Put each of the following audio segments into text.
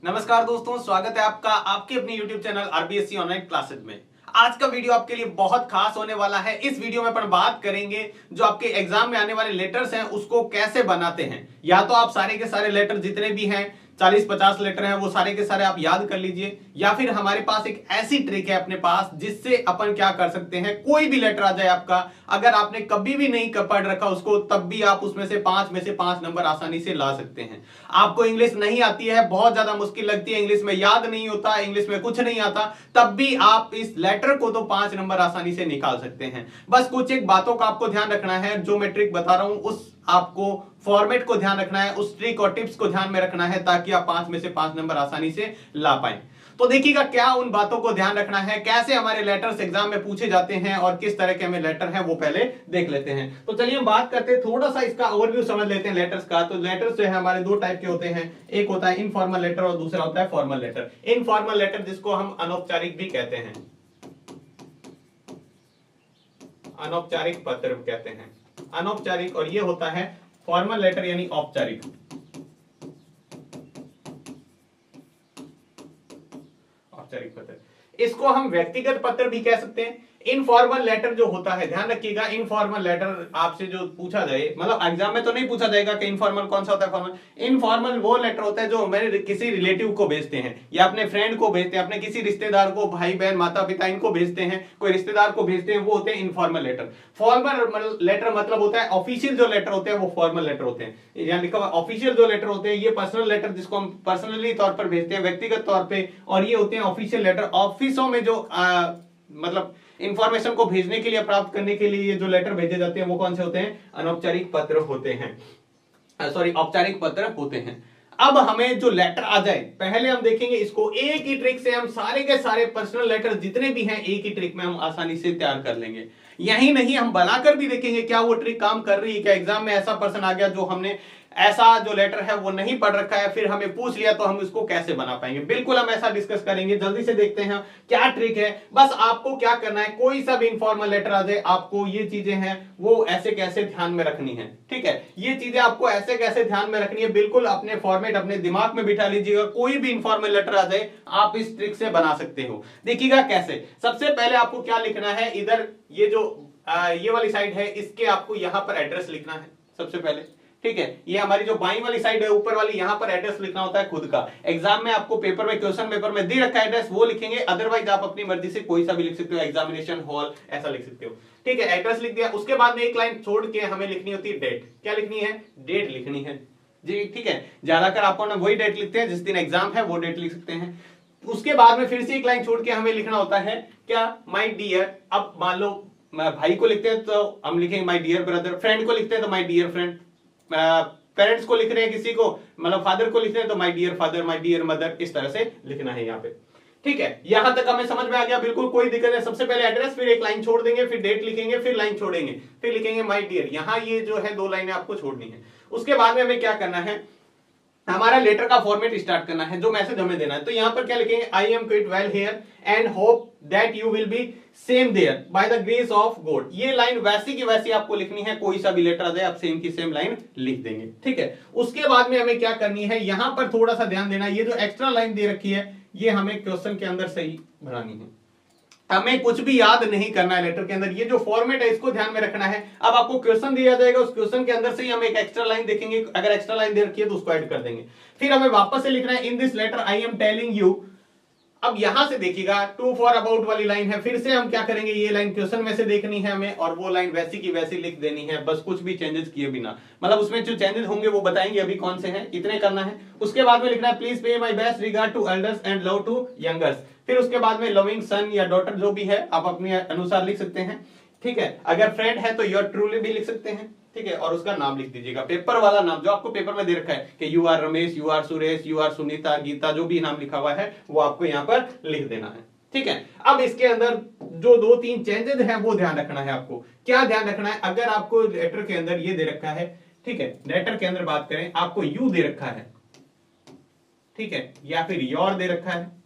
नमस्कार दोस्तों, स्वागत है आपका आपके अपने YouTube channel RBSC online classes में। आज का वीडियो आपके लिए बहुत खास होने वाला है। इस वीडियो में अपन बात करेंगे जो आपके एग्जाम में आने वाले लेटर्स हैं उसको कैसे बनाते हैं। या तो आप सारे के सारे लेटर जितने भी हैं 40-50 लेटर हैं वो सारे के सारे आप याद कर लीजिए, या फिर हमारे पास एक ऐसी ट्रिक है अपने पास जिससे अपन क्या कर सकते हैं, कोई भी लेटर आ जाए आपका, अगर आपने कभी भी नहीं पढ़ रखा उसको, तब भी आप उसमें से 5 नंबर आसानी से ला सकते हैं। आपको इंग्लिश नहीं आती है, बहुत ज्यादा मुश्किल लगती है, इंग्लिश में याद नहीं होता, इंग्लिश में कुछ नहीं आता, तब भी आप इस लेटर को तो 5 नंबर आसानी से निकाल सकते हैं। बस कुछ एक बातों का आपको ध्यान रखना है, जो मैं ट्रिक बता रहा हूं उस आपको फॉर्मेट को ध्यान रखना है, उस ट्रिक और टिप्स को ध्यान में रखना है, ताकि आप 5 में से 5 नंबर आसानी से ला पाए। तो देखिएगा क्या उन बातों को ध्यान रखना है, कैसे हमारे लेटर्स एग्जाम में पूछे जाते हैं और किस तरह के हमें लेटर है वो पहले देख लेते हैं। तो चलिए हम बात करते हैं, थोड़ा सा इसका ओवरव्यू समझ लेते हैं लेटर्स का। तो लेटर्स जो है हमारे दो टाइप के होते हैं, एक होता है इनफॉर्मल लेटर और दूसरा होता है फॉर्मल लेटर। इनफॉर्मल लेटर जिसको हम अनौपचारिक भी कहते हैं, अनौपचारिक पत्र कहते हैं, अनौपचारिक, और ये होता है फॉर्मल लेटर यानी औपचारिक। औपचारिक पत्र, इसको हम व्यक्तिगत पत्र भी कह सकते हैं। इनफॉर्मल लेटर जो होता है, ध्यान रखिएगा, इनफॉर्मल लेटर आपसे जो पूछा जाए, मतलब एग्जाम में तो नहीं पूछा जाएगा कि इनफॉर्मल कौन सा होता है, फॉर्मल। इनफॉर्मल वो लेटर होता है जो मेरे किसी रिलेटिव को भेजते हैं, या अपने फ्रेंड को भेजते हैं, अपने किसी रिश्तेदार को, भाई बहन माता पिता इनको भेजते हैं, कोई रिश्तेदार को भेजते हैं, वो होते हैं इनफॉर्मल लेटर। फॉर्मल लेटर मतलब होता है ऑफिशियल जो लेटर होते हैं वो फॉर्मल लेटर होते हैं। यहाँ लिखा हुआ ऑफिशियल जो लेटर होते हैं, ये पर्सनल लेटर जिसको हम पर्सनली तौर पर भेजते हैं, व्यक्तिगत तौर पे, और ये होते हैं ऑफिशियल लेटर। ऑफिसों में जो मतलब इंफॉर्मेशन को भेजने के लिए, प्राप्त करने के लिए जो लेटर भेजे जाते हैं वो कौन से होते हैं, अनौपचारिक पत्र होते हैं, सॉरी औपचारिक पत्र होते हैं। अब हमें जो लेटर आ जाए, पहले हम देखेंगे इसको, एक ही ट्रिक से हम सारे के सारे पर्सनल लेटर जितने भी हैं एक ही ट्रिक में हम आसानी से तैयार कर लेंगे। यही नहीं, हम बनाकर भी देखेंगे क्या वो ट्रिक काम कर रही है, क्या एग्जाम में ऐसा पर्सन आ गया जो हमने ऐसा जो लेटर है वो नहीं पढ़ रखा है, फिर हमें पूछ लिया तो हम इसको कैसे बना पाएंगे। बिल्कुल हम ऐसा डिस्कस करेंगे। जल्दी से देखते हैं क्या ट्रिक है। बस आपको क्या करना है, कोई सा भी इनफॉर्मल लेटर आ जाए, आपको ये चीजें हैं वो ऐसे कैसे ध्यान में रखनी है। ठीक है, ये चीजें आपको ऐसे कैसे ध्यान में रखनी है, बिल्कुल अपने फॉर्मेट अपने दिमाग में बिठा लीजिएगा। कोई भी इनफॉर्मल लेटर आ जाए आप इस ट्रिक से बना सकते हो। देखिएगा कैसे। सबसे पहले आपको क्या लिखना है, इधर ये जो ये वाली साइड है, इसके आपको यहां पर एड्रेस लिखना है सबसे पहले। ठीक है, ये हमारी जो बाईं वाली साइड है ऊपर वाली, यहां पर एड्रेस लिखना होता है खुद का। एग्जाम में आपको पेपर में, क्वेश्चन पेपर में दे रखा एड्रेस वो लिखेंगे, अदरवाइज आप अपनी मर्जी से कोई सा भी लिख सकते हो, एग्जामिनेशन हॉल ऐसा लिख सकते हो। ठीक है, एड्रेस लिख दिया। उसके बाद में एक लाइन छोड़ के हमें लिखनी होती है डेट। क्या लिखनी है, डेट लिखनी है जी। ठीक है, ज्यादातर आपको ना वही डेट लिखते हैं जिस दिन एग्जाम है, वो डेट लिख सकते हैं। उसके बाद में फिर से एक लाइन छोड़ के हमें लिखना होता है क्या, माई डियर। अब मान लो भाई को लिखते हैं तो हम लिखेंगे माई डियर ब्रदर, फ्रेंड को लिखते हैं तो माई डियर फ्रेंड, पेरेंट्स को लिख रहे हैं किसी को, मतलब फादर को लिख रहे हैं तो my dear father, my dear mother, इस तरह से लिखना है यहाँ पे। ठीक है, यहां तक हमें समझ में आ गया, बिल्कुल कोई दिक्कत है। सबसे पहले एड्रेस, फिर एक लाइन छोड़ देंगे, फिर डेट लिखेंगे, फिर लाइन छोड़ेंगे, फिर लिखेंगे माय डियर। यहां ये जो है 2 लाइनें आपको छोड़नी है। उसके बाद में हमें क्या करना है, हमारा लेटर का फॉर्मेट स्टार्ट करना है, जो मैसेज हमें देना है। तो यहां पर क्या लिखेंगे, I am quite well here and hope that you will be same there by the grace of God. ये लाइन वैसी की वैसी आपको लिखनी है, कोई सा भी लेटर आ जाए आप सेम की सेम लाइन लिख देंगे। ठीक है, उसके बाद में हमें क्या करनी है, यहां पर थोड़ा सा ध्यान देना, ये जो एक्स्ट्रा लाइन दे रखी है ये हमें क्वेश्चन के अंदर से ही भरानी है। हमें कुछ भी याद नहीं करना है लेटर के अंदर, ये जो फॉर्मेट है इसको ध्यान में रखना है। अब आपको क्वेश्चन दिया जाएगा, उस क्वेश्चन के अंदर से ही हम एक एक्स्ट्रा लाइन देखेंगे, अगर एक्स्ट्रा लाइन दे रखी है तो उसको ऐड कर देंगे। फिर हमें वापस से लिखना है, in this letter I am telling you. अब यहां से देखिएगा टू फॉर अबाउट वाली लाइन है, फिर से हम क्या करेंगे, ये लाइन क्वेश्चन में से देखनी है हमें, और वो लाइन वैसी की वैसी लिख देनी है, बस कुछ भी चेंजेस किए बिना। मतलब उसमें जो चेंजेस होंगे वो बताएंगे अभी कौन से हैं, इतने करना है। उसके बाद में लिखना है, please pay my best regard to elders and love to youngers. फिर उसके बाद में लविंग सन या डॉटर जो भी है आप अपने अनुसार लिख सकते हैं। ठीक है, अगर फ्रेंड है तो योर ट्रूली भी लिख सकते हैं। ठीक है, और उसका नाम लिख दीजिएगा, पेपर वाला नाम जो आपको पेपर में दे रखा है कि you are Ramesh, you are Suresh, you are Sunita, Geeta, जो भी नाम लिखा हुआ है वो आपको यहाँ पर लिख देना है। ठीक है, अब इसके अंदर जो 2-3 चेंजेस हैं वो ध्यान रखना है। आपको क्या ध्यान रखना है, अगर आपको लेटर के अंदर ये दे रखा है, ठीक है, लेटर के अंदर बात करें, आपको यू दे रखा है, ठीक है, या फिर योर दे रखा है,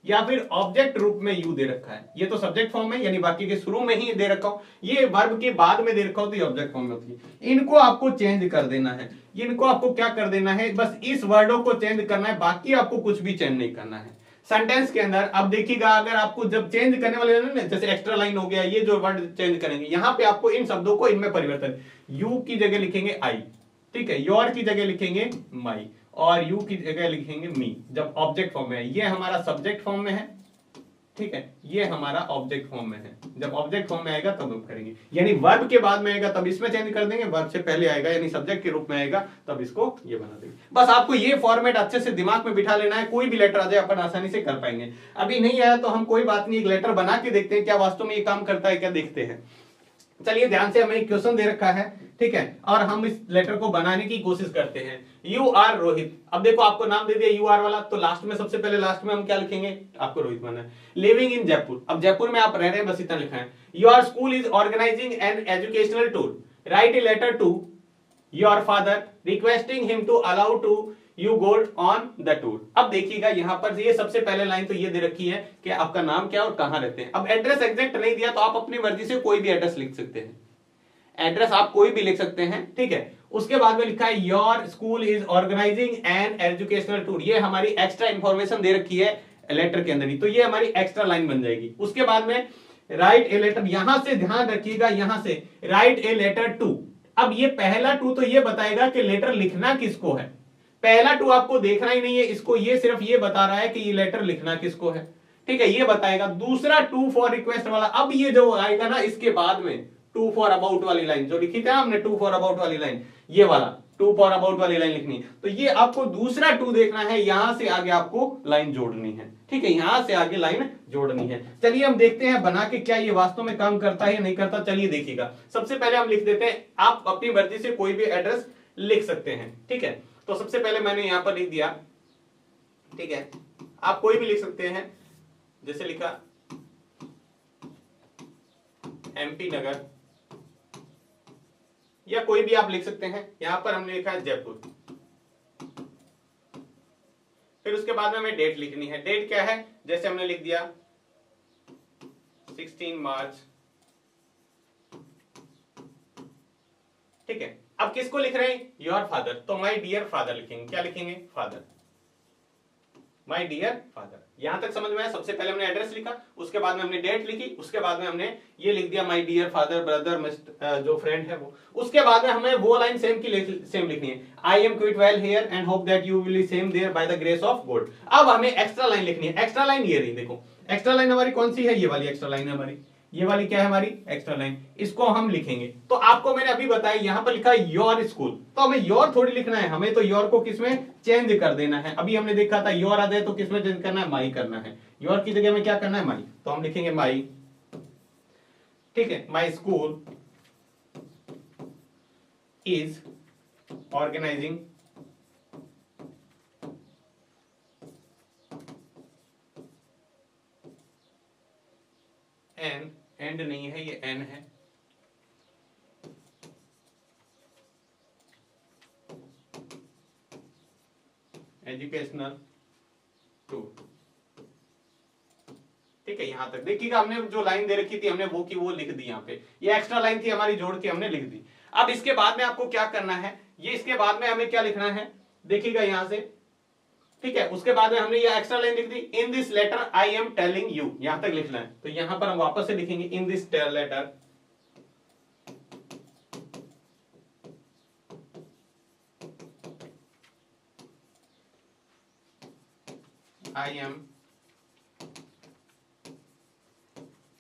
या फिर ऑब्जेक्ट रूप में यू दे रखा है, ये तो सब्जेक्ट फॉर्म है यानी वाक्य के शुरू में ही दे रखा हो, ये वर्ब के बाद में दे रखा हो तो ये ऑब्जेक्ट फॉर्म में होती है। इनको आपको चेंज कर देना है, इनको आपको क्या कर देना है, बस इस वर्डों को चेंज करना है, बाकी आपको कुछ भी चेंज नहीं करना है सेंटेंस के अंदर। अब देखिएगा अगर आपको जब चेंज करने वाले ना, जैसे एक्स्ट्रा लाइन हो गया, ये जो वर्ड चेंज करेंगे यहां पे आपको इन शब्दों को इनमें परिवर्तन, यू की जगह लिखेंगे आई, ठीक है, योर की जगह लिखेंगे माई, और यू की जगह लिखेंगे मी जब ऑब्जेक्ट फॉर्म में है। ये हमारा सब्जेक्ट फॉर्म में है, ठीक है, ये हमारा ऑब्जेक्ट फॉर्म में है। जब ऑब्जेक्ट फॉर्म में आएगा तब हम करेंगे, यानी वर्ब के बाद में आएगा तब इसमें चेंज कर देंगे, वर्ब से पहले आएगा यानी सब्जेक्ट के रूप में आएगा तब इसको ये बना देंगे। बस आपको ये फॉर्मेट अच्छे से दिमाग में बिठा लेना है, कोई भी लेटर आ जाए अपन आसानी से कर पाएंगे। अभी नहीं आया तो हम कोई बात नहीं, एक लेटर बना के देखते हैं क्या वास्तव में ये काम करता है क्या, देखते हैं। चलिए ध्यान से, हमें एक क्वेश्चन दे रखा है, ठीक है, और हम इस लेटर को बनाने की कोशिश करते हैं। यू आर रोहित, अब देखो आपको नाम दे दिया यू आर वाला, तो लास्ट में सबसे पहले लास्ट में हम क्या लिखेंगे, आपको रोहित बनना है। लिविंग इन जयपुर, अब जयपुर में आप रह रहे हैं बस इतना लिखा है। Your school is organising an educational tour, write a letter to your father requesting him to allow to you go on the tour. अब देखिएगा यहां पर ये सबसे पहले लाइन तो ये दे रखी है कि आपका नाम क्या और कहां रहते हैं। अब एड्रेस एग्जैक्ट नहीं दिया तो आप अपनी मर्जी से कोई भी एड्रेस लिख सकते हैं, एड्रेस आप कोई भी लिख सकते हैं, ठीक है। उसके बाद में लिखा है your school is organising an educational tour, ये हमारी एक्स्ट्रा इंफॉर्मेशन दे रखी है लेटर के अंदर ही, तो ये हमारी एक्स्ट्रा लाइन बन जाएगी। उसके बाद में राइट ए लेटर, यहां से ध्यान रखिएगा, यहां से राइट ए लेटर टू। अब ये पहला टू तो ये बताएगा कि लेटर लिखना किसको है, पहला टू आपको देखना ही नहीं है इसको, ये सिर्फ ये बता रहा है कि ये लेटर लिखना किसको है, ठीक है, ये बताएगा। दूसरा टू फॉर रिक्वेस्ट वाला, अब ये जो आएगा ना इसके बाद में टू फॉर अबाउट वाली लाइन जो लिखी थी हमने, टू फॉर अबाउट वाली लाइन, ये वाला टू फॉर अबाउट वाली लाइन लिखनी है, तो ये आपको दूसरा टू देखना है, यहां से आगे आपको लाइन जोड़नी है, ठीक है, यहां से आगे लाइन जोड़नी है। चलिए हम देखते हैं बना के क्या ये वास्तव में काम करता है या नहीं करता। चलिए देखिएगा, सबसे पहले हम लिख देते हैं, आप अपनी मर्जी से कोई भी एड्रेस लिख सकते हैं, ठीक है। तो सबसे पहले मैंने यहां पर लिख दिया, ठीक है, आप कोई भी लिख सकते हैं, जैसे लिखा एमपी नगर, या कोई भी आप लिख सकते हैं। यहां पर हमने लिखा है जयपुर, फिर उसके बाद में हमें डेट लिखनी है। डेट क्या है, जैसे हमने लिख दिया 16 मार्च, ठीक है। अब किसको लिख रहे हैं, योर फादर, तो माय डियर फादर लिखेंगे, क्या लिखेंगे, फादर, माय डियर फादर। यहां तक समझ में आया। सबसे पहले हमने एड्रेस लिखा, उसके बाद में हमने डेट लिखी, उसके बाद में हमने ये लिख दिया माय डियर फादर ब्रदर जो फ्रेंड है वो। उसके बाद में हमें वो लाइन सेम की सेम लिखनी है, I am quite well here and hope that you will be same there by the grace of God. अब हमें एक्स्ट्रा लाइन लिखनी है, एक्स्ट्रा लाइन ये रही, देखो एक्स्ट्रा लाइन हमारी कौन सी है, ये वाली एक्स्ट्रा लाइन है हमारी, ये वाली क्या है हमारी एक्स्ट्रा लाइन, इसको हम लिखेंगे। तो आपको मैंने अभी बताया यहां पर लिखा है योर स्कूल, तो हमें योर थोड़ी लिखना है, हमें तो योर को किसमें चेंज कर देना है। अभी हमने देखा था योर आ जाए तो किसमें चेंज करना है, माई करना है, योर की जगह में क्या करना है, माई, तो हम लिखेंगे माई, ठीक है। My school is organising an, and नहीं है ये एन है, एजुकेशनल टूर, ठीक है। यहां तक देखिएगा, हमने जो लाइन दे रखी थी हमने वो की वो लिख दी, यहाँ पे ये एक्स्ट्रा लाइन थी हमारी, जोड़ के हमने लिख दी। अब इसके बाद में आपको क्या करना है, ये इसके बाद में हमें क्या लिखना है, देखिएगा यहां से, ठीक है। उसके बाद में हमने ये एक्स्ट्रा लाइन लिख दी, in this letter I am telling you, यहां तक लिखना है। तो यहां पर हम वापस से लिखेंगे in this letter I am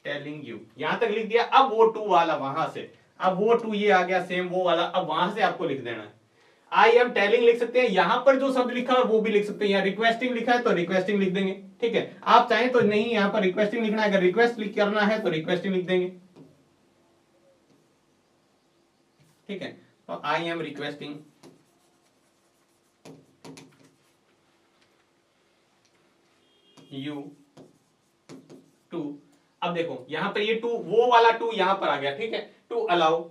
telling you, यहां तक लिख दिया। अब वो टू वाला वहां से, अब वो टू ये आ गया सेम वो वाला, अब वहां से आपको लिख देना है। आई एम टेलिंग लिख सकते हैं, यहां पर जो शब्द लिखा है वो भी लिख सकते हैं, यहाँ रिक्वेस्टिंग लिखा है तो रिक्वेस्टिंग लिख देंगे, ठीक है। आप चाहें तो नहीं, यहां पर रिक्वेस्टिंग लिखना है, अगर रिक्वेस्ट लिख करना है तो रिक्वेस्टिंग लिख देंगे, ठीक है। तो I am requesting you to, अब देखो यहां पर ये टू वो वाला टू यहां पर आ गया, ठीक है, टू अलाउ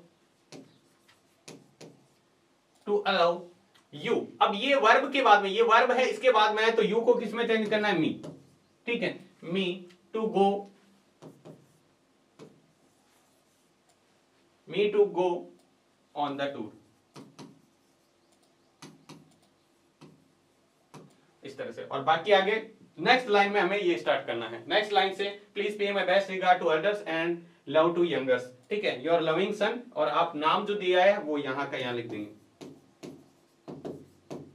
यू। अब ये वर्ब के बाद में, ये वर्ब है इसके बाद में है, तो यू को किस में चेंज करना है, मी, ठीक है, me to go on the tour, इस तरह से। और बाकी आगे नेक्स्ट लाइन में हमें ये स्टार्ट करना है। नेक्स्ट लाइन से please pay my best regard to elders and love to youngers, ठीक है, योर लविंग सन, और आप नाम जो दिया है वो यहाँ का यहाँ लिख देंगे।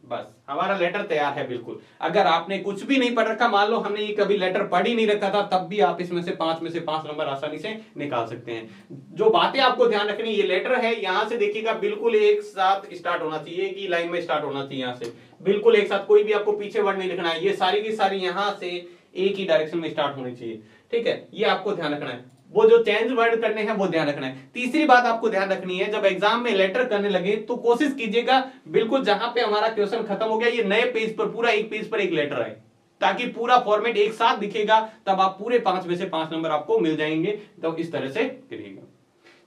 बस हमारा लेटर तैयार है बिल्कुल। अगर आपने कुछ भी नहीं पढ़ रखा, मान लो हमने ये कभी लेटर पढ़ ही नहीं रखा था, तब भी आप इसमें से 5 नंबर आसानी से निकाल सकते हैं। जो बातें आपको ध्यान रखनी, ये लेटर है, यहां से देखिएगा बिल्कुल एक साथ स्टार्ट होना चाहिए, एक ही लाइन में स्टार्ट होना चाहिए, यहां से बिल्कुल एक साथ, कोई भी आपको पीछे वर्ड नहीं लिखना है, ये सारी की सारी यहां से एक ही डायरेक्शन में स्टार्ट होनी चाहिए, ठीक है, ये आपको ध्यान रखना है। वो जो चेंज वर्ड करने हैं वो ध्यान रखना है। तीसरी बात आपको ध्यान रखनी है, जब एग्जाम में लेटर करने लगे तो कोशिश कीजिएगा बिल्कुल जहां पे हमारा क्वेश्चन खत्म हो गया, ये नए पेज पर पूरा एक पेज पर एक लेटर आए, ताकि पूरा फॉर्मेट एक साथ दिखेगा, तब आप पूरे 5 में से 5 नंबर आपको मिल जाएंगे। तो इस तरह से करिएगा।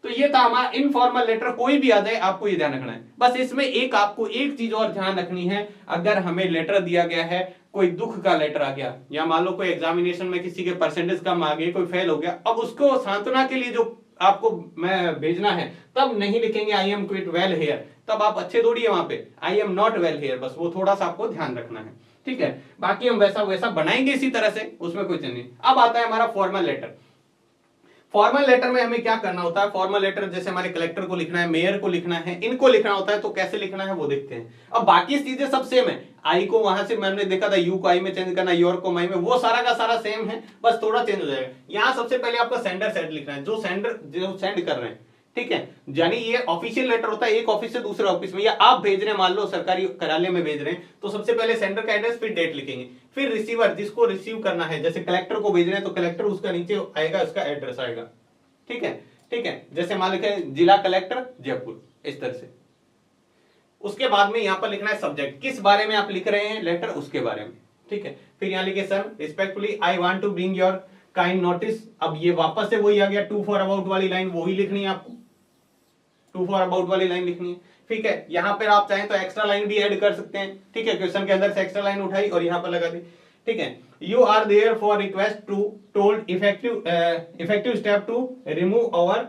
तो ये था हमारा इनफॉर्मल लेटर, कोई भी आ जाए आपको ये ध्यान रखना है। बस इसमें एक आपको एक चीज और ध्यान रखनी है, अगर हमें लेटर दिया गया है, कोई दुख का लेटर आ गया, या मान लो कोई एग्जामिनेशन में किसी के परसेंटेज कम आ गए, कोई फेल हो गया, अब उसको सांत्वना के लिए जो आपको मैं भेजना है, तब नहीं लिखेंगे I am quite well hair, तब आप अच्छे दौड़िए वहां पे I am not well hair, बस वो थोड़ा सा आपको ध्यान रखना है, ठीक है। बाकी हम वैसा वैसा बनाएंगे इसी तरह से, उसमें कोई चीज नहीं। अब आता है हमारा फॉर्मल लेटर। फॉर्मल लेटर में हमें क्या करना होता है, फॉर्मल लेटर जैसे हमारे कलेक्टर को लिखना है, मेयर को लिखना है, इनको लिखना होता है, तो कैसे लिखना है वो देखते हैं। अब बाकी चीजें सब सेम है, आई को वहां से मैंने देखा था यू को आई में चेंज करना, योर को माई में, वो सारा का सारा सेम है, बस थोड़ा चेंज हो जाएगा। यहाँ सबसे पहले आपका सेंडर सेट लिखना है, जो सेंड कर रहे हैं, ठीक है, यानी ये ऑफिशियल लेटर होता है, एक ऑफिस से दूसरे ऑफिस में, या आप भेज रहे हैं, मान लो सरकारी कार्यालय में भेज रहे हैं, तो सबसे पहले सेंडर का एड्रेस, फिर डेट लिखेंगे, फिर रिसीवर जिसको रिसीव करना है, जैसे कलेक्टर को भेज रहे हैं तो कलेक्टर उसका नीचे आएगा, उसका एड्रेस आएगा, ठीक है, ठीक है, जैसे मान लिखे जिला कलेक्टर जयपुर, इस तरह से। उसके बाद में यहां पर लिखना है सब्जेक्ट, किस बारे में आप लिख रहे हैं लेटर, उसके बारे में, ठीक है। फिर यहां लिखे sir respectfully I want to bring your kind notice, अब ये वापस से वही आ गया, टू फॉर अबाउट वाली लाइन वही लिखनी है आपको, टू फॉर अबाउट वाली लाइन लिखनी है, ठीक है। यहां पर आप चाहें तो एक्स्ट्रा लाइन भी ऐड कर सकते हैं, ठीक है, क्वेश्चन के अंदर से एक्स्ट्रा लाइन उठाई और यहां पर लगा दी, ठीक है। You are there for request to told effective step to remove our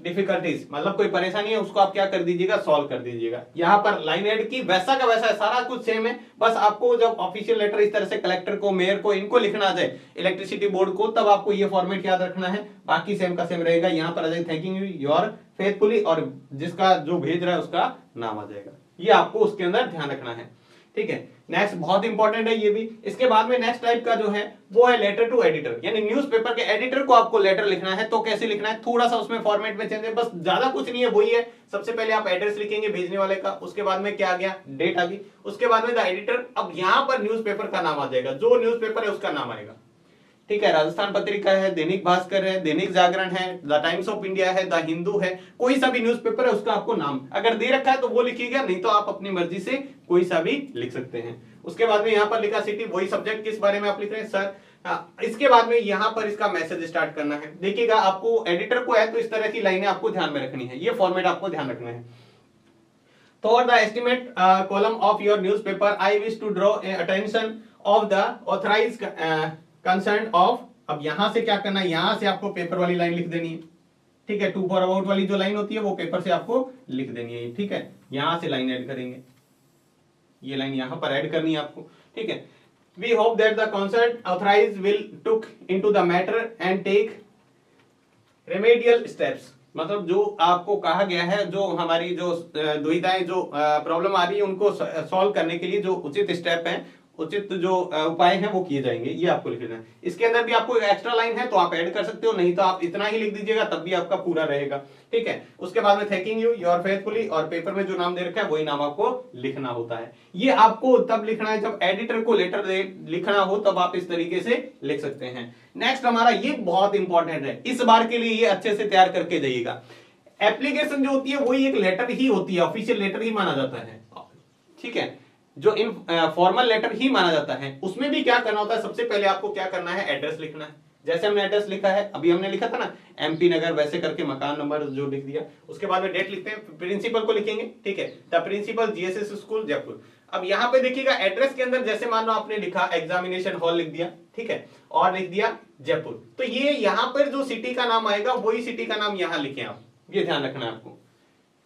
difficulties, मतलब कोई परेशानी है उसको आप क्या कर दीजिएगा, सॉल्व कर दीजिएगा। यहाँ पर लाइन ऐड की, वैसा का वैसा है, सारा कुछ सेम है, बस आपको जब ऑफिशियल लेटर इस तरह से कलेक्टर को, मेयर को, इनको लिखना आ जाए, इलेक्ट्रिसिटी बोर्ड को, तब आपको ये फॉर्मेट याद रखना है, बाकी सेम का सेम रहेगा। यहाँ पर आ जाए थैंकिंग यू योर फेथफुली, और जिसका जो भेज रहा है उसका नाम आ जाएगा, ये आपको उसके अंदर ध्यान रखना है, ठीक है। नेक्स्ट बहुत इंपॉर्टेंट है ये भी। इसके बाद में नेक्स्ट टाइप का जो है वो है लेटर टू एडिटर, यानी न्यूज़पेपर के एडिटर को आपको लेटर लिखना है, तो कैसे लिखना है, थोड़ा सा उसमें फॉर्मेट में चेंज है, बस ज्यादा कुछ नहीं है, वही है। सबसे पहले आप एड्रेस लिखेंगे भेजने वाले का, उसके बाद में क्या आ गया, डेट आ गई, उसके बाद में द एडिटर, अब यहां पर न्यूज़पेपर का नाम आ जाएगा, जो न्यूज़पेपर है उसका नाम आएगा, ठीक है। राजस्थान पत्रिका है, दैनिक भास्कर है, दैनिक जागरण है, द टाइम्स ऑफ इंडिया है, द हिंदू है, कोई सा भी न्यूज़पेपर है उसका आपको नाम अगर दे रखा है तो वो लिखिएगा, नहीं तो आप अपनी मर्जी से कोई सा भी लिख सकते हैं। उसके बाद में यहाँ पर लिखा सिटी, वही सब्जेक्ट किस बारे में आप लिख रहे हैं सर। इसके बाद में यहाँ पर इसका मैसेज स्टार्ट करना है। देखिएगा आपको एडिटर को है तो इस तरह की लाइनें आपको ध्यान में रखनी है, ये फॉर्मेट आपको ध्यान रखना है। For the estimate column of your newspaper, I wish to draw attention of the authorized concerned of, अब यहां से क्या करना है, यहां से आपको पेपर वाली लाइन लिख देनी है, ठीक है। टू फॉर अबाउट वाली जो लाइन होती है वो पेपर से आपको लिख देनी है, ठीक है। यहां से लाइन ऐड करेंगे, ये लाइन यहां पर ऐड करनी है आपको, ठीक है। We hope that the concerned authorized will look into the matter and take remedial steps, मतलब जो आपको कहा गया है, जो हमारी जो दुविधाएं, जो प्रॉब्लम आ रही है, उनको सॉल्व करने के लिए जो उचित स्टेप है, उचित जो उपाय हैं वो किए जाएंगे, ये आपको लिखना है। इसके अंदर भी आपको एक्स्ट्रा लाइन है तो आप ऐड कर सकते हो, नहीं तो आप इतना ही लिख दीजिएगा तब भी आपका पूरा रहेगा, ठीक है। उसके बाद में थैंकिंग यू योर फेथफुली, और पेपर में जो नाम दे रखा है वही नाम आपको लिखना होता है। ये आपको तब लिखना है जब एडिटर को लेटर लिखना हो, तब आप इस तरीके से लिख सकते हैं। नेक्स्ट हमारा ये बहुत इंपॉर्टेंट है, इस बार के लिए ये अच्छे से तैयार करके जाइएगा। एप्लीकेशन जो होती है वही एक लेटर ही होती है, ऑफिशियल लेटर ही माना जाता है, ठीक है। जो इन फॉर्मल लेटर ही माना जाता है, उसमें भी क्या करना होता है, सबसे पहले आपको क्या करना है, एड्रेस लिखना है। जैसे हमने एड्रेस लिखा है, अभी हमने लिखा था ना एमपी नगर, वैसे करके मकान नंबर जो लिख दिया। उसके बाद में डेट लिखते हैं, प्रिंसिपल को लिखेंगे, ठीक है, the principal GSS school Jaipur. अब यहाँ पे देखिएगा एड्रेस के अंदर जैसे मान लो आपने लिखा एग्जामिनेशन हॉल लिख दिया, ठीक है, और लिख दिया जयपुर, तो ये यहाँ पर जो सिटी का नाम आएगा वही सिटी का नाम यहाँ लिखे आप, ये ध्यान रखना है आपको,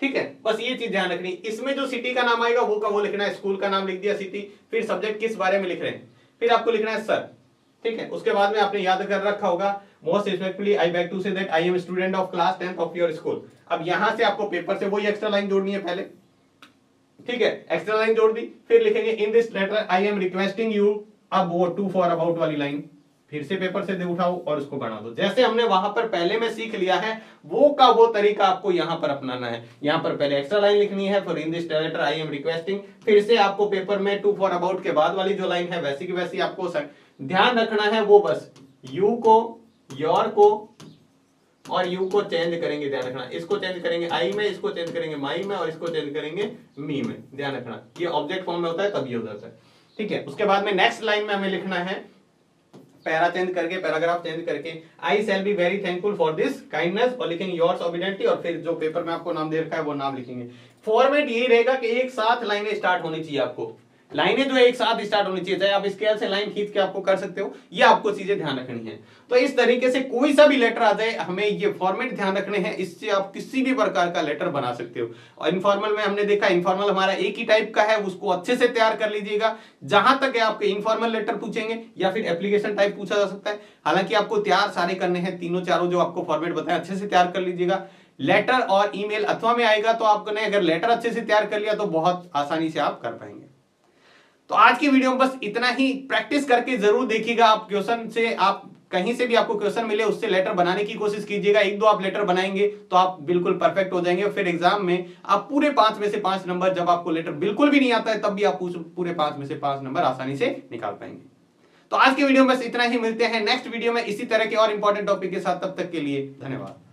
ठीक है, बस ये चीज ध्यान रखनी। इसमें जो सिटी का नाम आएगा वो का वो लिखना है, स्कूल का नाम लिख दिया सिटी, फिर सब्जेक्ट किस बारे में लिख रहे हैं, फिर आपको लिखना है सर, ठीक है। उसके बाद में आपने याद कर रखा होगा most respectfully I beg to say that I am student of class 10th of your school. अब यहां से आपको पेपर से वही एक्स्ट्रा लाइन जोड़नी है पहले, ठीक है, एक्स्ट्रा लाइन जोड़ दी, फिर लिखेंगे in this letter I am requesting you, अब वो टू फॉर अबाउट वाली लाइन फिर से पेपर से दे उठाओ और उसको बना दो। जैसे हमने वहां पर पहले में सीख लिया है वो का वो तरीका आपको यहां पर अपनाना है। यहां पर पहले एक्स्ट्रा लाइन लिखनी है, फिर in this letter I am requesting, फिर से आपको पेपर में टू फॉर अबाउट के बाद वाली जो लाइन है वैसी की वैसी आपको ध्यान रखना है। वो बस यू को, योर को और यू को चेंज करेंगे, ध्यान रखना, इसको चेंज करेंगे आई में, इसको चेंज करेंगे माई में और इसको चेंज करेंगे मी में, ध्यान रखना। ये ऑब्जेक्ट फॉर्म में होता है तब ये हो जाता है, ठीक है। उसके बाद में नेक्स्ट लाइन में हमें लिखना है पैरा चेंज करके, पैराग्राफ चेंज करके, I shall be very thankful for this kindness और लिखेंगे योर्स ओबीडिएंटली और फिर जो पेपर में आपको नाम दे रखा है वो नाम लिखेंगे। फॉर्मेट यही रहेगा कि एक साथ लाइनें स्टार्ट होनी चाहिए, आपको लाइनें जो एक साथ स्टार्ट होनी चाहिए, चाहे आप स्केल से लाइन खींच के आपको कर सकते हो, ये आपको चीजें ध्यान रखनी है। तो इस तरीके से कोई सा भी लेटर आ जाए हमें ये फॉर्मेट ध्यान रखने हैं, इससे आप किसी भी प्रकार का लेटर बना सकते हो। और इनफॉर्मल में हमने देखा इनफॉर्मल हमारा एक ही टाइप का है, उसको अच्छे से तैयार कर लीजिएगा। जहां तक है आपके इनफॉर्मल लेटर पूछेंगे या फिर एप्लीकेशन टाइप पूछा जा सकता है, हालांकि आपको तैयार सारे करने हैं, तीनों चारों जो आपको फॉर्मेट बताया अच्छे से तैयार कर लीजिएगा। लेटर और ईमेल अथवा में आएगा तो आपने अगर लेटर अच्छे से तैयार कर लिया तो बहुत आसानी से आप कर पाएंगे। तो आज की वीडियो में बस इतना ही, प्रैक्टिस करके जरूर देखिएगा। आप क्वेश्चन से, आप कहीं से भी आपको क्वेश्चन मिले उससे लेटर बनाने की कोशिश कीजिएगा। एक दो आप लेटर बनाएंगे तो आप बिल्कुल परफेक्ट हो जाएंगे। फिर एग्जाम में आप पूरे 5 में से 5 नंबर, जब आपको लेटर बिल्कुल भी नहीं आता है तब भी आप पूरे 5 में से 5 नंबर आसानी से निकाल पाएंगे। तो आज की वीडियो में बस इतना ही, मिलते हैं नेक्स्ट वीडियो में इसी तरह के और इंपॉर्टेंट टॉपिक के साथ। तब तक के लिए धन्यवाद।